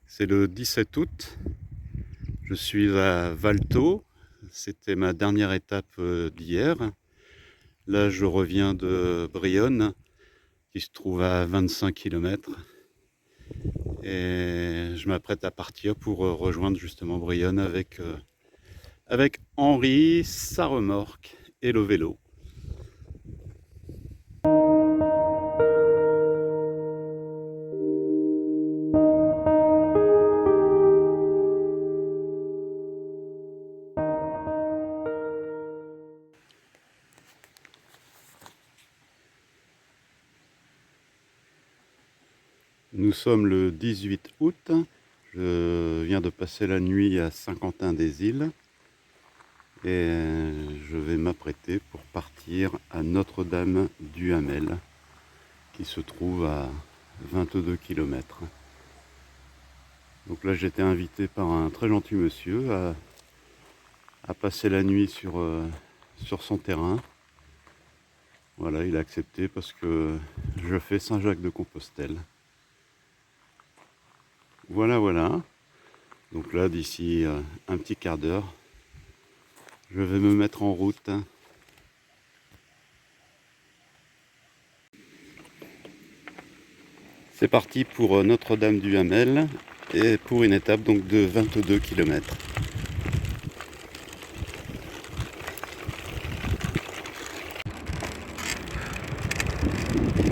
C'est le 17 août, je suis à Valto, c'était ma dernière étape d'hier. Là je reviens de Brionne, qui se trouve à 25 km. Et je m'apprête à partir pour rejoindre justement Brionne avec Henri, sa remorque et le vélo. Nous sommes le 18 août, je viens de passer la nuit à Saint-Quentin-des-Îles et je vais m'apprêter pour partir à Notre-Dame-du-Hamel qui se trouve à 22 km. Donc là j'ai été invité par un très gentil monsieur à passer la nuit sur son terrain. Voilà, il a accepté parce que je fais Saint-Jacques-de-Compostelle. Voilà. Donc là, d'ici un petit quart d'heure, je vais me mettre en route. C'est parti pour Notre-Dame-du-Hamel et pour une étape donc de 22 km.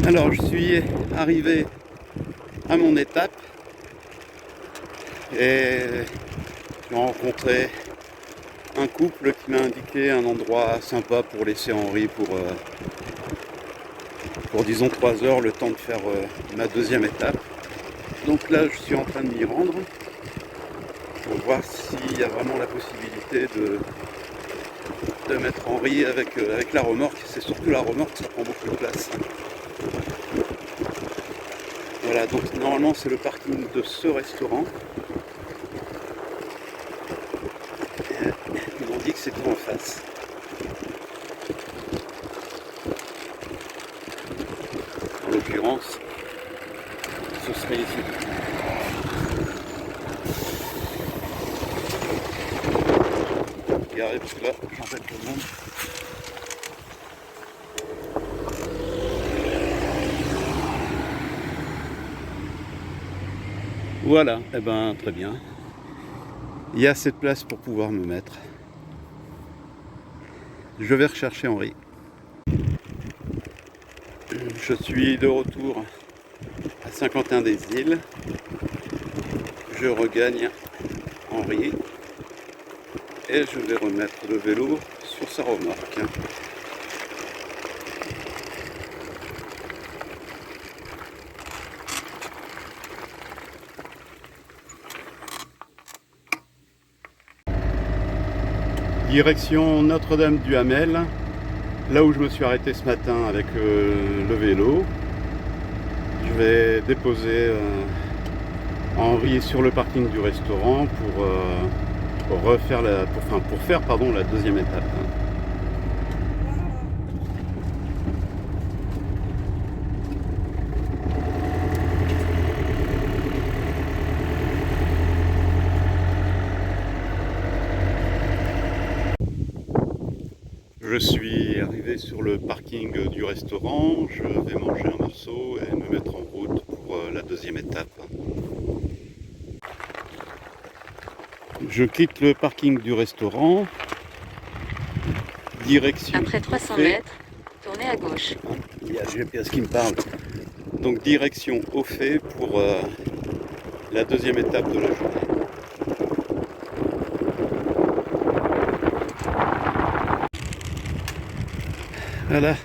Alors, je suis arrivé à mon étape. Et j'ai rencontré un couple qui m'a indiqué un endroit sympa pour laisser Henri pour disons 3 heures, le temps de faire ma deuxième étape. Donc là je suis en train de m'y rendre pour voir s'il y a vraiment la possibilité de mettre Henri avec la remorque. C'est surtout la remorque, ça prend beaucoup de place. Voilà, donc normalement c'est le parking de ce restaurant. Ils m'ont dit que c'était en face. En l'occurrence, ce serait ici. Regardez, parce que là, j'embête tout le monde. Voilà, et ben très bien. Il y a assez de place pour pouvoir me mettre. Je vais rechercher Henri. Je suis de retour à Saint-Quentin-des-Îles. Je regagne Henri et je vais remettre le vélo sur sa remorque. Direction Notre-Dame-du-Hamel, là où je me suis arrêté ce matin avec le vélo. Je vais déposer Henri sur le parking du restaurant pour faire la deuxième étape. Je suis arrivé sur le parking du restaurant, je vais manger un morceau et me mettre en route pour la deuxième étape. Je quitte le parking du restaurant, direction... Après 300 mètres, tournez à gauche. Il y a le GPS qui me parle. Donc direction au fait pour la deuxième étape de la journée. Voilà,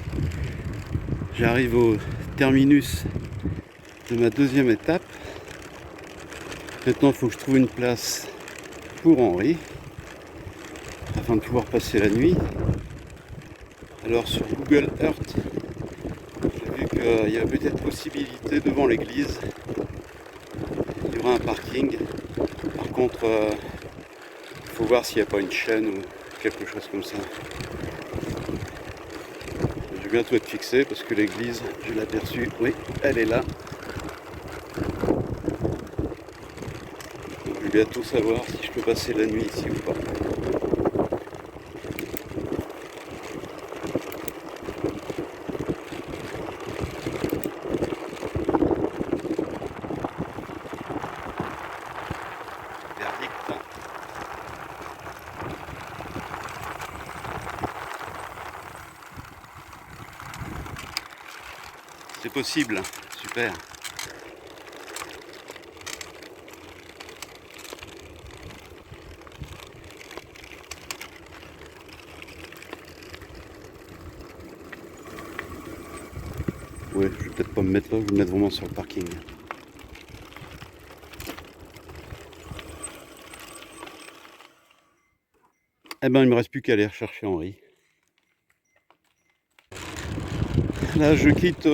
j'arrive au terminus de ma deuxième étape. Maintenant, il faut que je trouve une place pour Henri, afin de pouvoir passer la nuit. Alors sur Google Earth, j'ai vu qu'il y a peut-être possibilité devant l'église. Il y aura un parking. Par contre, il faut voir s'il n'y a pas une chaîne ou quelque chose comme ça. Je vais bientôt être fixé parce que l'église, je l'ai aperçue. Oui, elle est là. Donc, je vais bientôt savoir si je peux passer la nuit ici ou pas. C'est possible, super. Ouais, je vais peut-être pas me mettre là, je vais me mettre vraiment sur le parking. Eh ben, il me reste plus qu'à aller rechercher Henri. Là, je quitte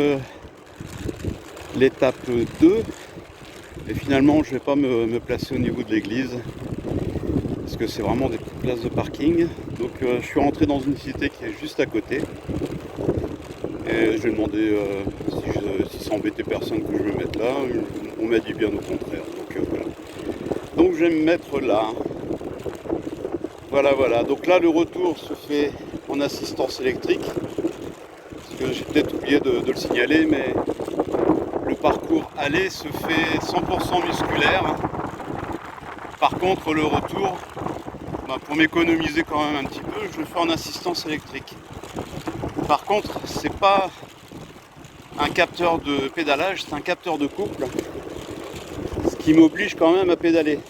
l'étape 2 et finalement, je vais pas me placer au niveau de l'église parce que c'est vraiment des petites places de parking. Donc, je suis rentré dans une cité qui est juste à côté et je vais demander si ça embêtait personne que je me mette là. On m'a dit bien au contraire. Donc, voilà. Donc, je vais me mettre là. Voilà. Donc là, le retour se fait en assistance électrique. Parce que j'ai peut-être oublié de le signaler, mais le parcours aller se fait 100% musculaire. Par contre, le retour, pour m'économiser quand même un petit peu, je le fais en assistance électrique. Par contre, c'est pas un capteur de pédalage, c'est un capteur de couple, ce qui m'oblige quand même à pédaler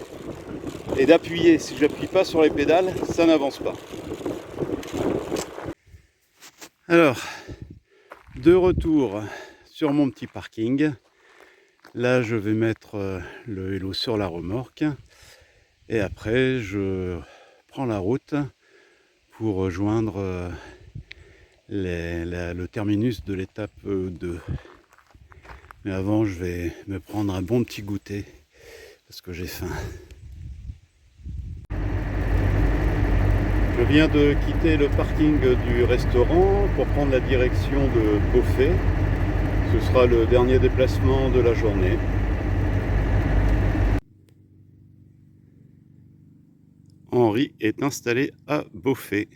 et d'appuyer. Si j'appuie pas sur les pédales, ça n'avance pas. Alors, de retour sur mon petit parking. Là, je vais mettre le vélo sur la remorque et après, je prends la route pour rejoindre le terminus de l'étape 2. Mais avant, je vais me prendre un bon petit goûter parce que j'ai faim. Je viens de quitter le parking du restaurant pour prendre la direction de Beaufay. Ce sera le dernier déplacement de la journée. Henri est installé à Beaufay.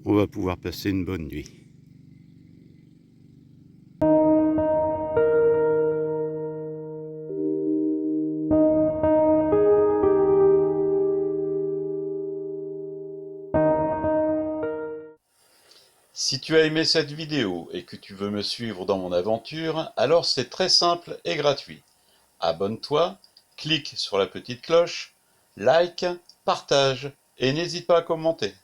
On va pouvoir passer une bonne nuit. Si tu as aimé cette vidéo et que tu veux me suivre dans mon aventure, alors c'est très simple et gratuit. Abonne-toi, clique sur la petite cloche, like, partage et n'hésite pas à commenter.